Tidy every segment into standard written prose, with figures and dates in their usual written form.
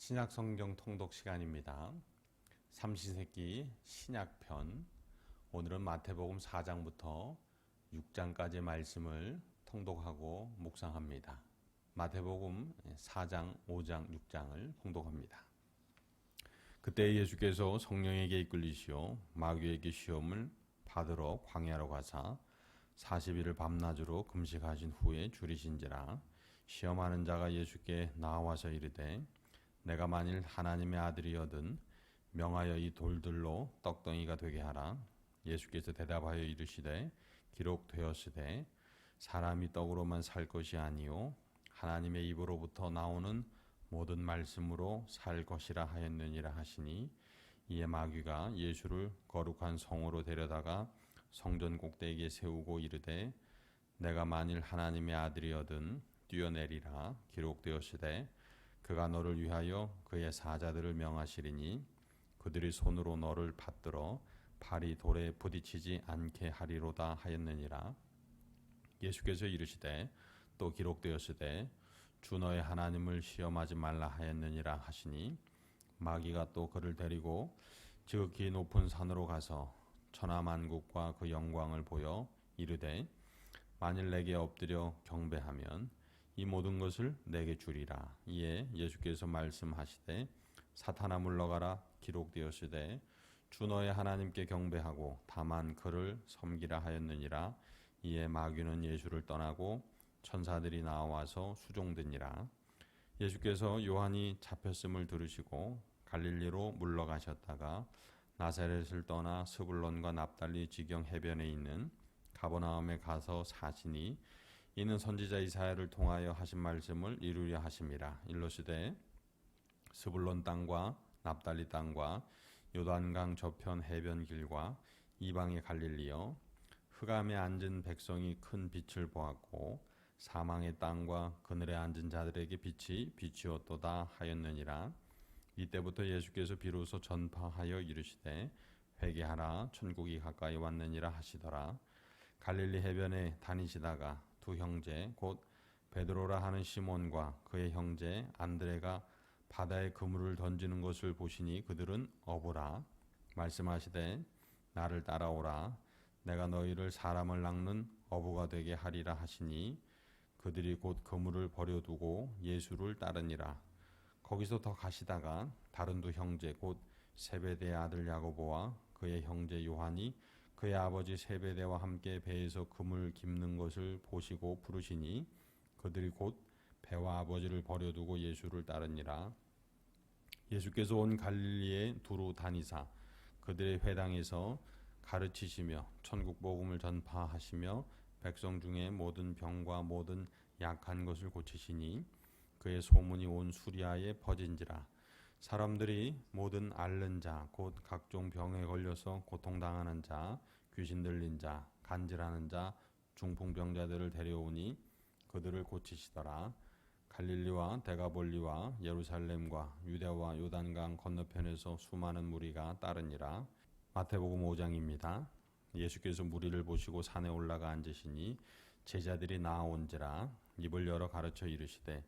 신약 성경 통독 시간입니다. 삼시세끼 신약편. 오늘은 마태복음 4장부터 6장까지의 말씀을 통독하고 묵상합니다. 마태복음 4장, 5장, 6장을 통독합니다. 그때 예수께서 성령에게 이끌리시어 마귀에게 시험을 받으러 광야로 가사 40일을 밤낮으로 금식하신 후에 줄이신지라. 시험하는 자가 예수께 나와서 이르되 내가 만일 하나님의 아들이거든 명하여 이 돌들로 떡덩이가 되게 하라. 예수께서 대답하여 이르시되 기록되었으되 사람이 떡으로만 살 것이 아니요 하나님의 입으로부터 나오는 모든 말씀으로 살 것이라 하였느니라 하시니, 이에 마귀가 예수를 거룩한 성으로 데려다가 성전 꼭대기에 세우고 이르되 내가 만일 하나님의 아들이거든 뛰어내리라. 기록되었으되 그가 너를 위하여 그의 사자들을 명하시리니 그들이 손으로 너를 받들어 발이 돌에 부딪히지 않게 하리로다 하였느니라. 예수께서 이르시되 또 기록되었으되 주 너의 하나님을 시험하지 말라 하였느니라 하시니, 마귀가 또 그를 데리고 지극히 높은 산으로 가서 천하만국과 그 영광을 보여 이르되 만일 내게 엎드려 경배하면 이 모든 것을 내게 주리라. 이에 예수께서 말씀하시되 사탄아 물러가라. 기록되었으되 주 너의 하나님께 경배하고 다만 그를 섬기라 하였느니라. 이에 마귀는 예수를 떠나고 천사들이 나와서 수종드니라. 예수께서 요한이 잡혔음을 들으시고 갈릴리로 물러가셨다가 나사렛을 떠나 스불론과 납달리 지경 해변에 있는 가버나움에 가서 사시니, 이는 선지자 이사야를 통하여 하신 말씀을 이루려 하심이라. 일러시되 스불론 땅과 납달리 땅과 요단강 저편 해변 길과 이방의 갈릴리여, 흑암에 앉은 백성이 큰 빛을 보았고 사망의 땅과 그늘에 앉은 자들에게 빛이 비추었도다 하였느니라. 이때부터 예수께서 비로소 전파하여 이르시되 회개하라 천국이 가까이 왔느니라 하시더라. 갈릴리 해변에 다니시다가 두 형제 곧 베드로라 하는 시몬과 그의 형제 안드레가 바다에 그물을 던지는 것을 보시니 그들은 어부라. 말씀하시되 나를 따라오라. 내가 너희를 사람을 낚는 어부가 되게 하리라 하시니, 그들이 곧 그물을 버려두고 예수를 따르니라. 거기서 더 가시다가 다른 두 형제 곧 세베대의 아들 야고보와 그의 형제 요한이 그의 아버지 세베대와 함께 배에서 그물 깁는 것을 보시고 부르시니, 그들이 곧 배와 아버지를 버려두고 예수를 따르니라. 예수께서 온 갈릴리에 두루 다니사 그들의 회당에서 가르치시며 천국 복음을 전파하시며 백성 중에 모든 병과 모든 약한 것을 고치시니, 그의 소문이 온 수리아에 퍼진지라. 사람들이 모든 앓는 자 곧 각종 병에 걸려서 고통당하는 자, 귀신 들린 자, 간질하는 자, 중풍병자들을 데려오니 그들을 고치시더라. 갈릴리와 데가볼리와 예루살렘과 유대와 요단강 건너편에서 수많은 무리가 따르니라. 마태복음 5장입니다. 예수께서 무리를 보시고 산에 올라가 앉으시니 제자들이 나아온지라. 입을 열어 가르쳐 이르시되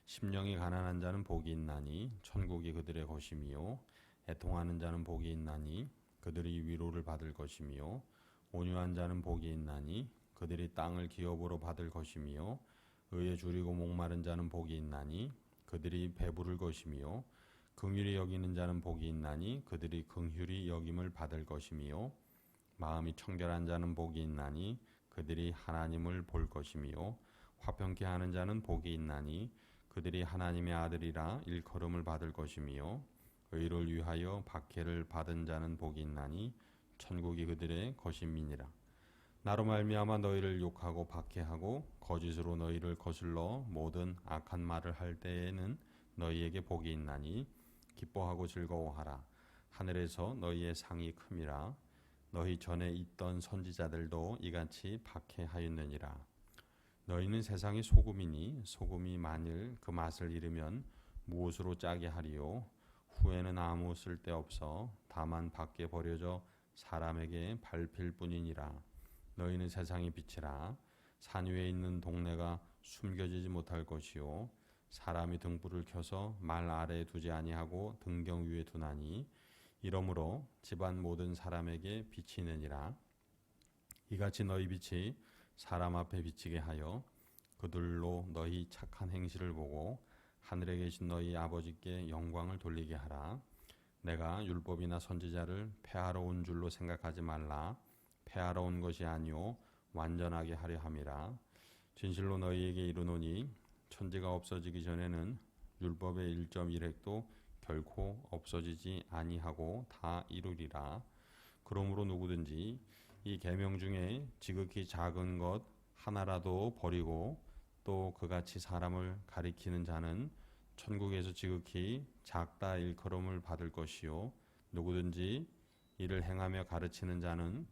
심령이 가난한 자는 복이 있나니 천국이 그들의 것이미요, 애통하는 자는 복이 있나니 그들이 위로를 받을 것이미요, 온유한 자는 복이 있나니 그들이 땅을 기업으로 받을 것이미요, 의에 줄이고 목마른 자는 복이 있나니 그들이 배부를 것이미요, 긍휼히 여기는 자는 복이 있나니 그들이 긍휼히 여김을 받을 것이미요, 마음이 청결한 자는 복이 있나니 그들이 하나님을 볼 것이미요, 화평케 하는 자는 복이 있나니 그들이 하나님의 아들이라 일컬음을 받을 것이미요, 의를 위하여 박해를 받은 자는 복이 있나니 천국이 그들의 것임이니라. 나로 말미암아 너희를 욕하고 박해하고 거짓으로 너희를 거슬러 모든 악한 말을 할 때에는 너희에게 복이 있나니 기뻐하고 즐거워하라. 하늘에서 너희의 상이 큼이라. 너희 전에 있던 선지자들도 이같이 박해하였느니라. 너희는 세상의 소금이니 소금이 만일 그 맛을 잃으면 무엇으로 짜게 하리요? 후에는 아무 쓸데없어 다만 밖에 버려져 사람에게 밟힐 뿐이니라. 너희는 세상의 빛이라. 산 위에 있는 동네가 숨겨지지 못할 것이요 사람이 등불을 켜서 말 아래에 두지 아니하고 등경 위에 두나니 이러므로 집안 모든 사람에게 비치느니라. 이같이 너희 빛이 사람 앞에 비치게 하여 그들로 너희 착한 행실을 보고 하늘에 계신 너희 아버지께 영광을 돌리게 하라. 내가 율법이나 선지자를 폐하러 온 줄로 생각하지 말라. 폐하러 온 것이 아니요 완전하게 하려 함이라. 진실로 너희에게 이르노니 천지가 없어지기 전에는 율법의 1.1획도 결코 없어지지 아니하고 다 이루리라. 그러므로 누구든지 이 계명 중에 지극히 작은 것 하나라도 버리고 또 그같이 사람을 가리키는 자는 천국에서 지극히 작다 일컬음을 받을 것이요 누구든지 이를 행하며 가르치는 자는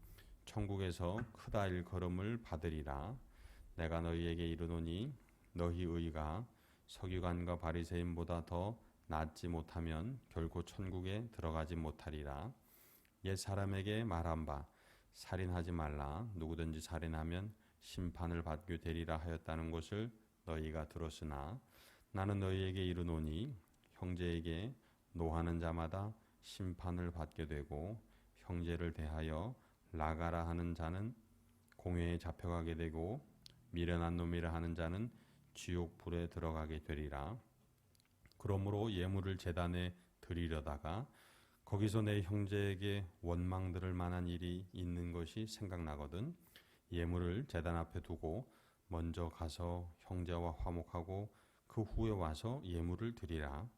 천국에서 크다 일컬음을 받으리라. 내가 너희에게 이르노니 너희 의가 서기관과 바리새인보다 더 낫지 못하면 결코 천국에 들어가지 못하리라. 옛 사람에게 말한 바 살인하지 말라. 누구든지 살인하면 심판을 받게 되리라 하였다는 것을 너희가 들었으나 나는 너희에게 이르노니 형제에게 노하는 자마다 심판을 받게 되고 형제를 대하여 나가라 하는 자는 공회에 잡혀가게 되고 미련한 놈이라 하는 자는 지옥 불에 들어가게 되리라. 그러므로 예물을 제단에 드리려다가 거기서 내 형제에게 원망 들을 만한 일이 있는 것이 생각나거든 예물을 제단 앞에 두고 먼저 가서 형제와 화목하고 그 후에 와서 예물을 드리라.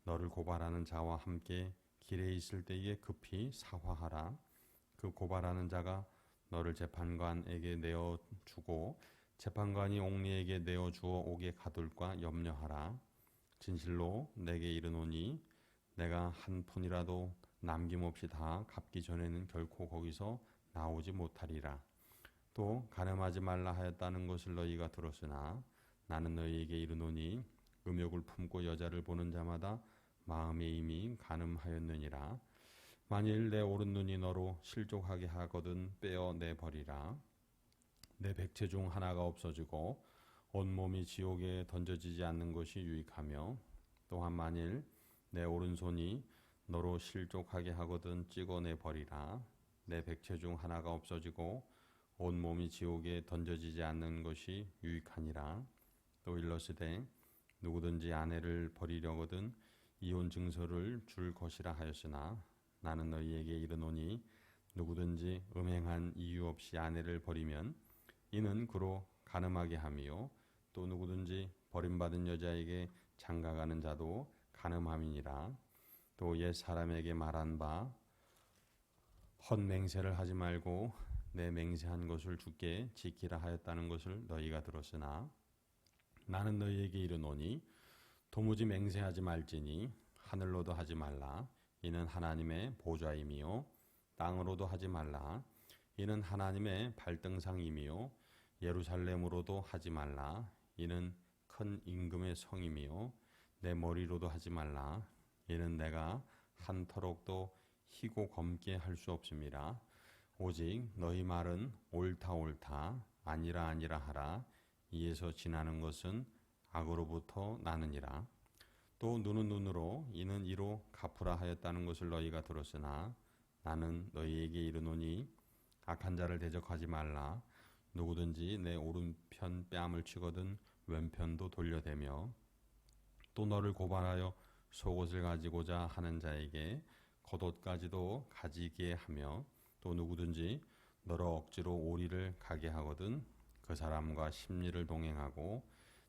너를 고발하는 자와 함께 길에 있을 때에 급히 사화하라. 그 고발하는 자가 너를 재판관에게 내어주고 재판관이 옥리에게 내어주어 옥에 가둘까 염려하라. 진실로 내게 이르노니 내가 한 푼이라도 남김없이 다 갚기 전에는 결코 거기서 나오지 못하리라. 또 간음하지 말라 하였다는 것을 너희가 들었으나 나는 너희에게 이르노니 음욕을 품고 여자를 보는 자마다 마음에 이미 간음하였느니라. 만일 내 오른눈이 너로 실족하게 하거든 빼어내 버리라. 내 백체 중 하나가 없어지고 온몸이 지옥에 던져지지 않는 것이 유익하며 또한 만일 내 오른손이 너로 실족하게 하거든 찍어내 버리라. 내 백체 중 하나가 없어지고 온몸이 지옥에 던져지지 않는 것이 유익하니라. 또 일러스되 누구든지 아내를 버리려거든 이혼 증서를 줄 것이라 하였으나 나는 너희에게 이르노니 누구든지 음행한 이유 없이 아내를 버리면 이는 그로 간음하게 함이요 또 누구든지 버림받은 여자에게 장가가는 자도 간음함이니라. 또 옛 사람에게 말한 바 헛맹세를 하지 말고 내 맹세한 것을 주께 지키라 하였다는 것을 너희가 들었으나 나는 너희에게 이르노니 도무지 맹세하지 말지니 하늘로도 하지 말라. 이는 하나님의 보좌임이요 땅으로도 하지 말라. 이는 하나님의 발등상임이요 예루살렘으로도 하지 말라. 이는 큰 임금의 성임이요 내 머리로도 하지 말라. 이는 내가 한터럭도 희고 검게 할 수 없음이라. 오직 너희 말은 옳다 옳다 아니라 아니라 하라. 이에서 지나는 것은 악으로부터 나느니라. 또 눈은 눈으로 이는 이로 갚으라 하였다는 것을 너희가 들었으나 나는 너희에게 이르노니 악한 자를 대적하지 말라. 누구든지 내 오른편 뺨을 치거든 왼편도 돌려대며 또 너를 고발하여 속옷을 가지고자 하는 자에게 겉옷까지도 가지게 하며 또 누구든지 너를 억지로 오리를 가게 하거든 그 사람과 심리를 동행하고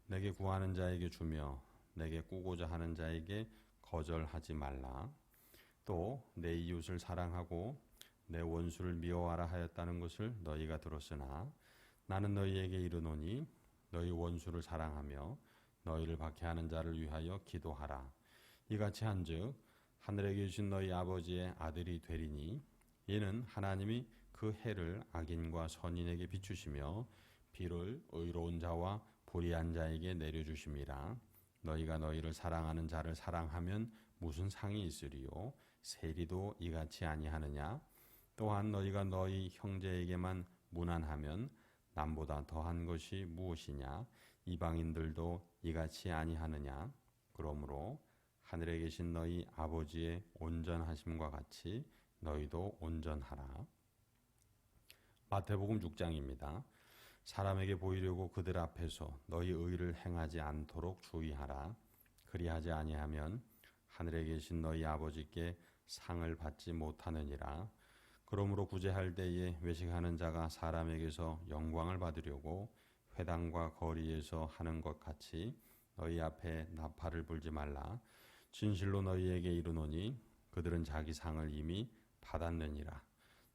내게 구하는 자에게 주며 내게 꾸고자 하는 자에게 거절하지 말라. 또 내 이웃을 사랑하고 내 원수를 미워하라 하였다는 것을 너희가 들었으나 나는 너희에게 이르노니 너희 원수를 사랑하며 너희를 박해하는 자를 위하여 기도하라. 이같이 한즉 하늘에 계신 너희 아버지의 아들이 되리니 이는 하나님이 그 해를 악인과 선인에게 비추시며 비를 의로운 자와 불의한 자에게 내려주심이라. 너희가 너희를 사랑하는 자를 사랑하면 무슨 상이 있으리요 세리도 이같이 아니하느냐. 또한 너희가 너희 형제에게만 무난하면 남보다 더한 것이 무엇이냐. 이방인들도 이같이 아니하느냐? 그러므로 하늘에 계신 너희 아버지의 온전하심과 같이 너희도 온전하라. 마태복음 6장입니다. 사람에게 보이려고 그들 앞에서 너희 의를 행하지 않도록 주의하라. 그리하지 아니하면 하늘에 계신 너희 아버지께 상을 받지 못하느니라. 그러므로 구제할 때에 외식하는 자가 사람에게서 영광을 받으려고 회당과 거리에서 하는 것 같이 너희 앞에 나팔을 불지 말라. 진실로 너희에게 이르노니 그들은 자기 상을 이미 받았느니라.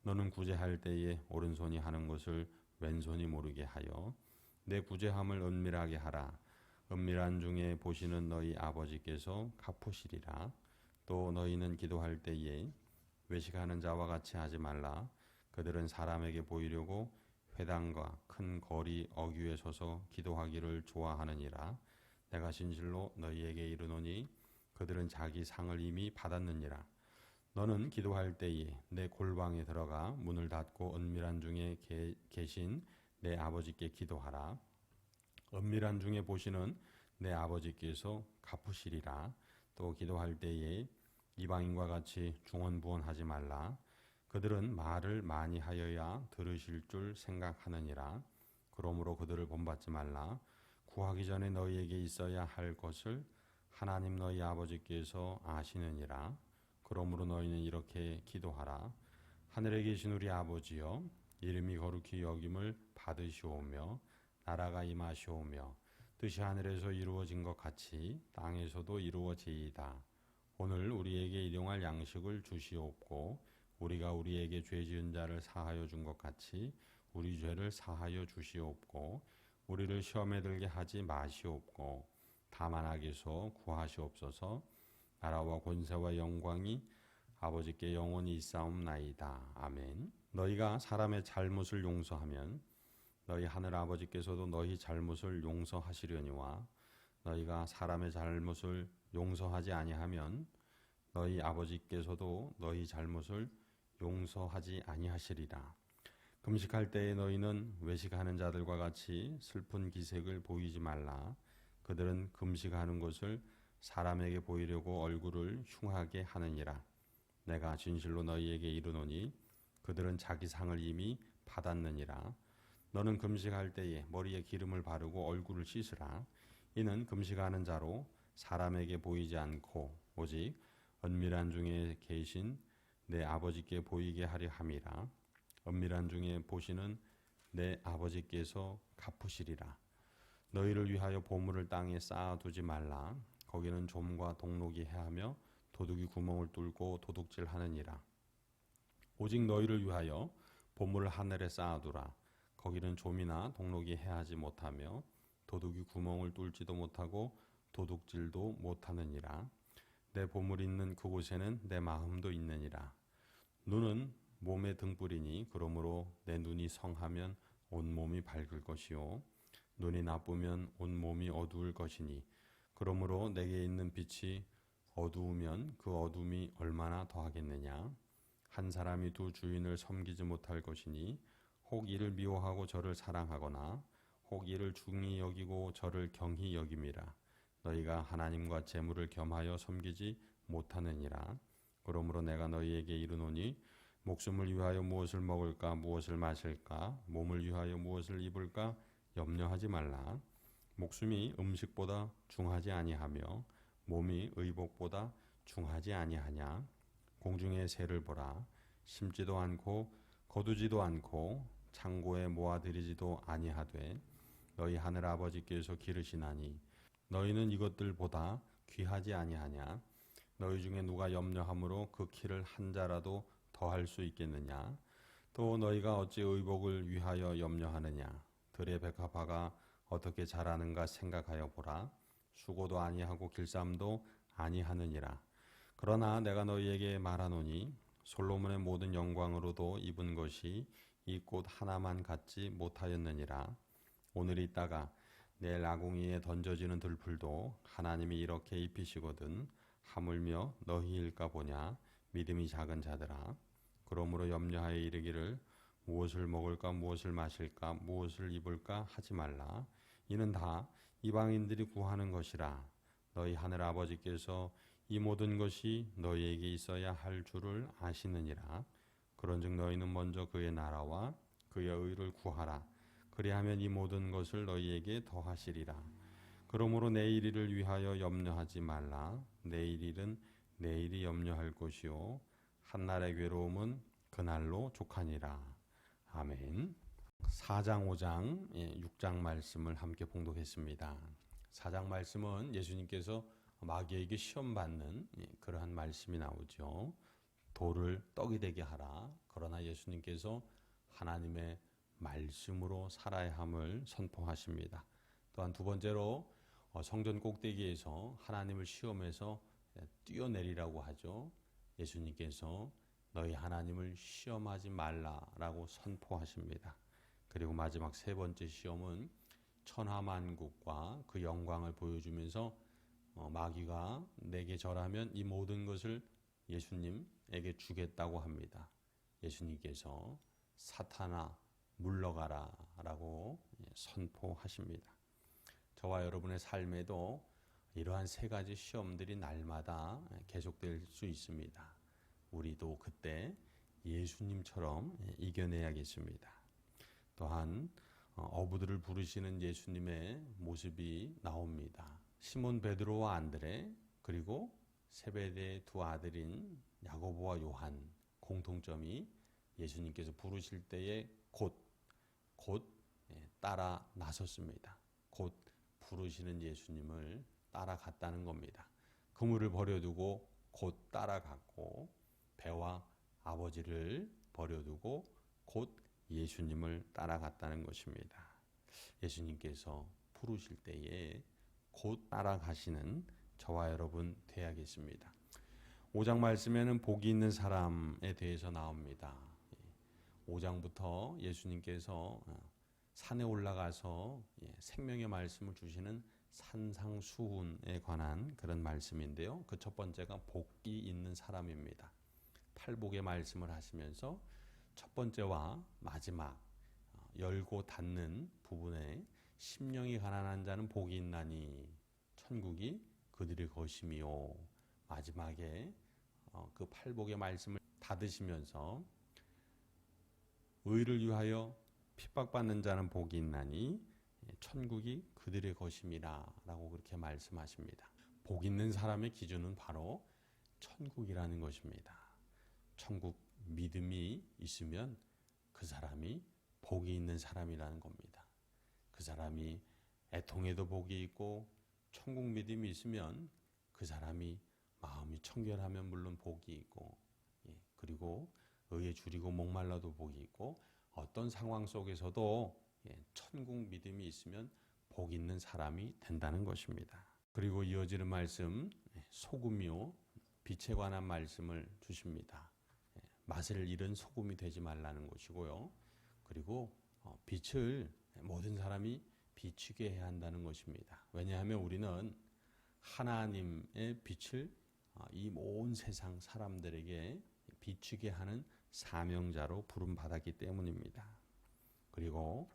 너는 구제할 때에 오른손이 하는 것을 왼손이 모르게 하여 내 구제함을 은밀하게 하라. 은밀한 중에 보시는 너희 아버지께서 갚으시리라. 또 너희는 기도할 때에 외식하는 자와 같이 하지 말라. 그들은 사람에게 보이려고 회당과 큰 거리 어귀에 서서 기도하기를 좋아하느니라. 내가 진실로 너희에게 이르노니 그들은 자기 상을 이미 받았느니라. 너는 기도할 때에 내 골방에 들어가 문을 닫고 은밀한 중에 계신 내 아버지께 기도하라. 은밀한 중에 보시는 내 아버지께서 갚으시리라. 또 기도할 때에 이방인과 같이 중언부언하지 말라. 그들은 말을 많이 하여야 들으실 줄 생각하느니라. 그러므로 그들을 본받지 말라. 구하기 전에 너희에게 있어야 할 것을 하나님 너희 아버지께서 아시느니라. 그러므로 너희는 이렇게 기도하라. 하늘에 계신 우리 아버지여, 이름이 거룩히 여김을 받으시오며 나라가 임하시오며 뜻이 하늘에서 이루어진 것 같이 땅에서도 이루어지이다. 오늘 우리에게 일용할 양식을 주시옵고 우리가 우리에게 죄 지은 자를 사하여 준 것 같이 우리 죄를 사하여 주시옵고 우리를 시험에 들게 하지 마시옵고 다만 악에서 구하시옵소서. 나라와 권세와 영광이 아버지께 영원히 있사옵나이다. 아멘. 너희가 사람의 잘못을 용서하면 너희 하늘 아버지께서도 너희 잘못을 용서하시려니와 너희가 사람의 잘못을 용서하지 아니하면 너희 아버지께서도 너희 잘못을 용서하지 아니하시리라. 금식할 때에 너희는 외식하는 자들과 같이 슬픈 기색을 보이지 말라. 그들은 금식하는 것을 사람에게 보이려고 얼굴을 흉하게 하느니라. 내가 진실로 너희에게 이르노니 그들은 자기 상을 이미 받았느니라. 너는 금식할 때에 머리에 기름을 바르고 얼굴을 씻으라. 이는 금식하는 자로 사람에게 보이지 않고 오직 은밀한 중에 계신 내 아버지께 보이게 하려 함이라. 은밀한 중에 보시는 내 아버지께서 갚으시리라. 너희를 위하여 보물을 땅에 쌓아두지 말라. 거기는 좀과 동록이 해하며 도둑이 구멍을 뚫고 도둑질하느니라. 오직 너희를 위하여 보물을 하늘에 쌓아두라. 거기는 좀이나 동록이 해하지 못하며 도둑이 구멍을 뚫지도 못하고 도둑질도 못하느니라. 내 보물이 있는 그곳에는 내 마음도 있느니라. 눈은 몸의 등불이니 그러므로 내 눈이 성하면 온몸이 밝을 것이요 눈이 나쁘면 온몸이 어두울 것이니 그러므로 내게 있는 빛이 어두우면 그 어둠이 얼마나 더하겠느냐. 한 사람이 두 주인을 섬기지 못할 것이니 혹 이를 미워하고 저를 사랑하거나 혹 이를 중히 여기고 저를 경히 여김이라. 너희가 하나님과 재물을 겸하여 섬기지 못하느니라. 그러므로 내가 너희에게 이르노니 목숨을 위하여 무엇을 먹을까 무엇을 마실까 몸을 위하여 무엇을 입을까 염려하지 말라. 목숨이 음식보다 중하지 아니하며 몸이 의복보다 중하지 아니하냐. 공중의 새를 보라. 심지도 않고 거두지도 않고 창고에 모아들이지도 아니하되 너희 하늘 아버지께서 기르시나니 너희는 이것들보다 귀하지 아니하냐. 너희 중에 누가 염려함으로 그 키를 한 자라도 더할 수 있겠느냐. 또 너희가 어찌 의복을 위하여 염려하느냐. 들의 백합화가 어떻게 자라는가 생각하여 보라. 수고도 아니하고 길쌈도 아니하느니라. 그러나 내가 너희에게 말하노니 솔로몬의 모든 영광으로도 입은 것이 이 꽃 하나만 갖지 못하였느니라. 오늘 있다가 내일 아궁이에 던져지는 들풀도 하나님이 이렇게 입히시거든 하물며 너희일까 보냐. 믿음이 작은 자들아. 그러므로 염려하여 이르기를 무엇을 먹을까 무엇을 마실까 무엇을 입을까 하지 말라. 이는 다 이방인들이 구하는 것이라. 너희 하늘 아버지께서 이 모든 것이 너희에게 있어야 할 줄을 아시느니라. 그런즉 너희는 먼저 그의 나라와 그의 의를 구하라. 그리하면 이 모든 것을 너희에게 더하시리라. 그러므로 내일 일을 위하여 염려하지 말라. 내일 일은 내일이 염려할 것이요 한날의 괴로움은 그날로 족하니라. 아멘. 4장, 5장, 6장 말씀을 함께 봉독했습니다. 4장 말씀은 예수님께서 마귀에게 시험받는 그러한 말씀이 나오죠. 돌을 떡이 되게 하라. 그러나 예수님께서 하나님의 말씀으로 살아야 함을 선포하십니다. 또한 두 번째로 성전 꼭대기에서 하나님을 시험해서 뛰어내리라고 하죠. 예수님께서 너희 하나님을 시험하지 말라라고 선포하십니다. 그리고 마지막 세 번째 시험은 천하만국과 그 영광을 보여주면서 마귀가 내게 절하면 이 모든 것을 예수님에게 주겠다고 합니다. 예수님께서 사탄아 물러가라 라고 선포하십니다. 저와 여러분의 삶에도 이러한 세 가지 시험들이 날마다 계속될 수 있습니다. 우리도 그때 예수님처럼 이겨내야겠습니다. 또한 어부들을 부르시는 예수님의 모습이 나옵니다. 시몬 베드로와 안드레 그리고 세베대의 두 아들인 야고보와 요한, 공통점이 예수님께서 부르실 때에 곧 따라 나섰습니다. 곧 부르시는 예수님을 따라갔다는 겁니다. 그물을 버려두고 곧 따라갔고 배와 아버지를 버려두고 곧 예수님을 따라갔다는 것입니다. 예수님께서 부르실 때에 곧 따라가시는 저와 여러분 되야겠습니다. 5장 말씀에는 복이 있는 사람에 대해서 나옵니다. 5장부터 예수님께서 산에 올라가서 생명의 말씀을 주시는 산상수훈에 관한 그런 말씀인데요. 그 첫 번째가 복이 있는 사람입니다. 팔복의 말씀을 하시면서 첫 번째와 마지막 열고 닫는 부분에 심령이 가난한 자는 복이 있나니 천국이 그들의 것이미요. 마지막에 그 팔복의 말씀을 닫으시면서 의를 위하여 핍박받는 자는 복이 있나니 천국이 그들의 것임이라 라고 그렇게 말씀하십니다. 복 있는 사람의 기준은 바로 천국이라는 것입니다. 천국 믿음이 있으면 그 사람이 복이 있는 사람이라는 겁니다. 그 사람이 애통에도 복이 있고 천국 믿음이 있으면 그 사람이 마음이 청결하면 물론 복이 있고 그리고 의에 줄이고 목말라도 복이 있고 어떤 상황 속에서도 천국 믿음이 있으면 복 있는 사람이 된다는 것입니다. 그리고 이어지는 말씀 소금이요 빛에 관한 말씀을 주십니다. 맛을 잃은 소금이 되지 말라는 것이고요. 그리고 빛을 모든 사람이 비추게 해야 한다는 것입니다. 왜냐하면 우리는 하나님의 빛을 이 온 세상 사람들에게 비추게 하는 사명자로 부름받았기 때문입니다. 그리고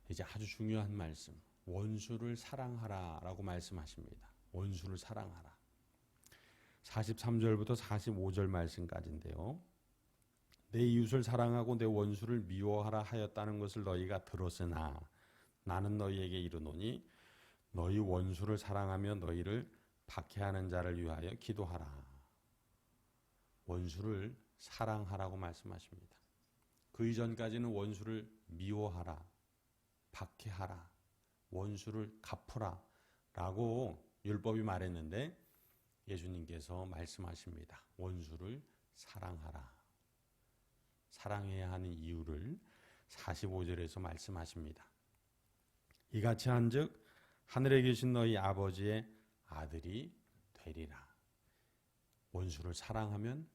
이제 아주 중요한 말씀, 원수를 사랑하라 라고 말씀하십니다. 원수를 사랑하라. 43절부터 45절 말씀까지인데요. 내 이웃을 사랑하고 내 원수를 미워하라 하였다는 것을 너희가 들었으나 나는 너희에게 이르노니 너희 원수를 사랑하며 너희를 박해하는 자를 위하여 기도하라. 원수를 사랑하라고 말씀하십니다. 그 이전까지는 원수를 미워하라, 박해하라, 원수를 갚으라 라고 율법이 말했는데 예수님께서 말씀하십니다. 원수를 사랑하라. 사랑해야 하는 이유를 45절에서 말씀하십니다. 이같이 한즉 하늘에 계신 너희 아버지의 아들이 되리라. 원수를 사랑하면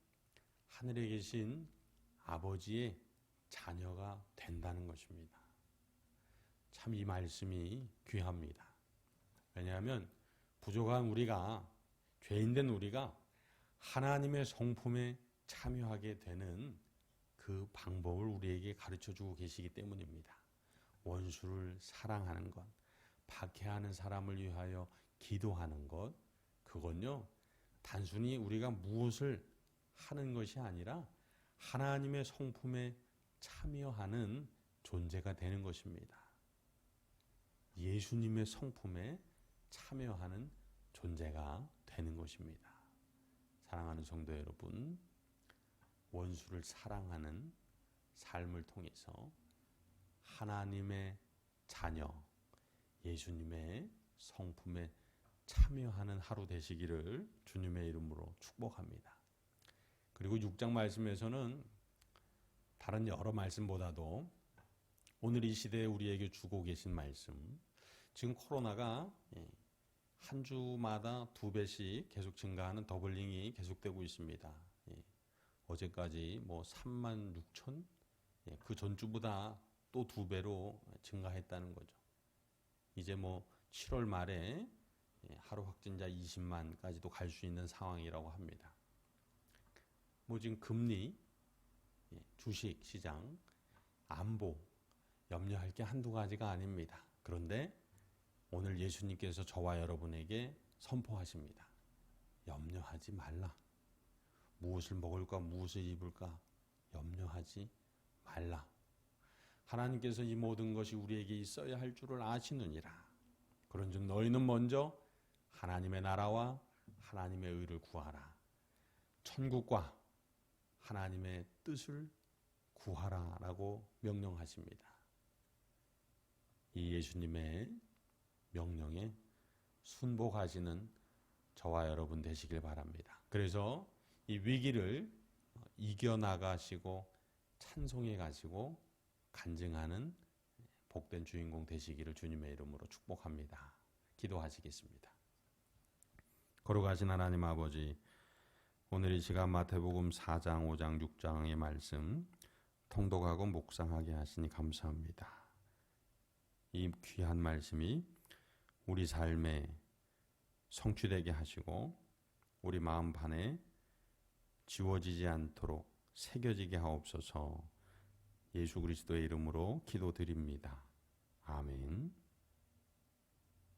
하늘에 계신 아버지의 자녀가 된다는 것입니다. 참 이 말씀이 귀합니다. 왜냐하면 부족한 우리가, 죄인된 우리가 하나님의 성품에 참여하게 되는 그 방법을 우리에게 가르쳐주고 계시기 때문입니다. 원수를 사랑하는 것, 박해하는 사람을 위하여 기도하는 것, 그건요, 단순히 우리가 무엇을 하는 것이 아니라 하나님의 성품에 참여하는 존재가 되는 것입니다. 예수님의 성품에 참여하는 존재가 되는 것입니다. 사랑하는 성도 여러분, 원수를 사랑하는 삶을 통해서 하나님의 자녀, 예수님의 성품에 참여하는 하루 되시기를 주님의 이름으로 축복합니다. 그리고 6장 말씀에서는 다른 여러 말씀보다도 오늘 이 시대에 우리에게 주고 계신 말씀, 지금 코로나가 한 주마다 2배씩 계속 증가하는 더블링이 계속되고 있습니다. 어제까지 36,000, 그 전주보다 또 2배로 증가했다는 거죠. 이제 7월 말에 하루 확진자 20만까지도 갈 수 있는 상황이라고 합니다. 지금 금리, 주식 시장, 안보, 염려할 게 한두 가지가 아닙니다. 그런데 오늘 예수님께서 저와 여러분에게 선포하십니다. 염려하지 말라. 무엇을 먹을까, 무엇을 입을까 염려하지 말라. 하나님께서 이 모든 것이 우리에게 있어야 할 줄을 아시느니라. 그런즉 너희는 먼저 하나님의 나라와 하나님의 의를 구하라. 천국과 하나님의 뜻을 구하라라고 명령하십니다. 이 예수님의 명령에 순복하시는 저와 여러분 되시길 바랍니다. 그래서 이 위기를 이겨나가시고 찬송해 가시고 간증하는 복된 주인공 되시기를 주님의 이름으로 축복합니다. 기도하시겠습니다. 거룩하신 하나님 아버지, 오늘 이 시간 마태복음 4장, 5장, 6장의 말씀 통독하고 묵상하게 하시니 감사합니다. 이 귀한 말씀이 우리 삶에 성취되게 하시고 우리 마음판에 지워지지 않도록 새겨지게 하옵소서. 예수 그리스도의 이름으로 기도드립니다. 아멘.